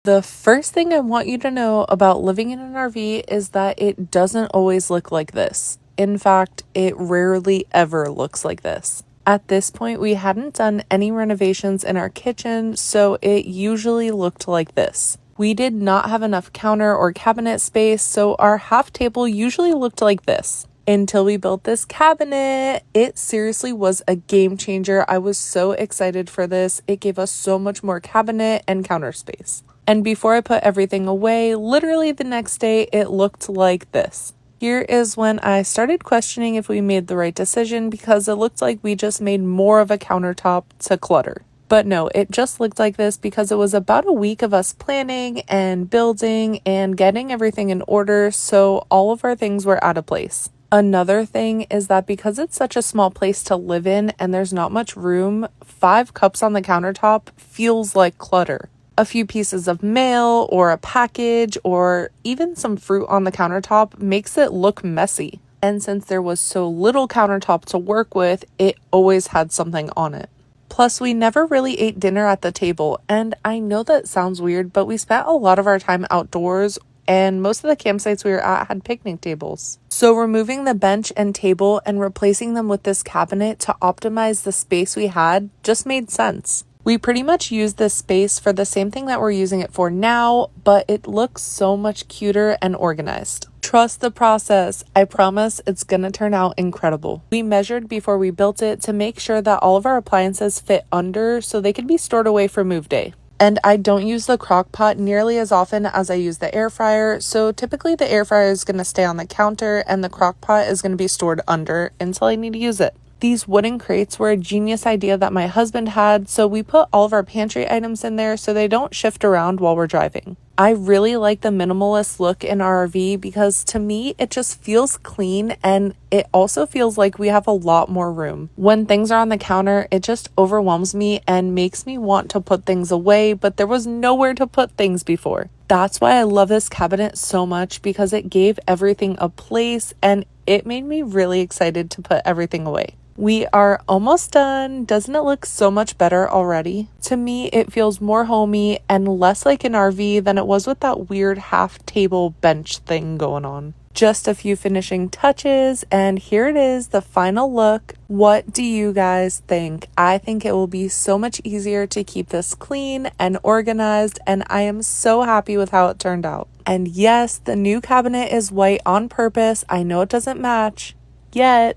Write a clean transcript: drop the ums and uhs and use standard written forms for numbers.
The first thing I want you to know about living in an RV is that it doesn't always look like this. In fact, it rarely ever looks like this. At this point, we hadn't done any renovations in our kitchen, so it usually looked like this. We did not have enough counter or cabinet space, so our half table usually looked like this. Until we built this cabinet, it seriously was a game changer. I was so excited for this. It gave us so much more cabinet and counter space. And before I put everything away, literally the next day, it looked like this. Here is when I started questioning if we made the right decision because it looked like we just made more of a countertop to clutter. But no, it just looked like this because it was about a week of us planning and building and getting everything in order, so all of our things were out of place. Another thing is that because it's such a small place to live in and there's not much room, 5 cups on the countertop feels like clutter. A few pieces of mail or a package or even some fruit on the countertop makes it look messy. And since there was so little countertop to work with, it always had something on it. Plus, we never really ate dinner at the table, and I know that sounds weird, but we spent a lot of our time outdoors, and most of the campsites we were at had picnic tables. So removing the bench and table and replacing them with this cabinet to optimize the space we had just made sense. We pretty much used this space for the same thing that we're using it for now, but it looks so much cuter and organized. Trust the process. I promise it's gonna turn out incredible. We measured before we built it to make sure that all of our appliances fit under so they could be stored away for move day. And I don't use the crock pot nearly as often as I use the air fryer, so typically the air fryer is gonna stay on the counter and the crock pot is gonna be stored under until I need to use it. These wooden crates were a genius idea that my husband had, so we put all of our pantry items in there so they don't shift around while we're driving. I really like the minimalist look in our RV because to me, it just feels clean and it also feels like we have a lot more room. When things are on the counter, it just overwhelms me and makes me want to put things away, but there was nowhere to put things before. That's why I love this cabinet so much because it gave everything a place and it made me really excited to put everything away. We are almost done. Doesn't it look so much better already? To me, it feels more homey and less like an RV than it was with that weird half table bench thing going on. Just a few finishing touches, and here it is, the final look. What do you guys think? I think it will be so much easier to keep this clean and organized, and I am so happy with how it turned out. And yes, the new cabinet is white on purpose. I know it doesn't match yet,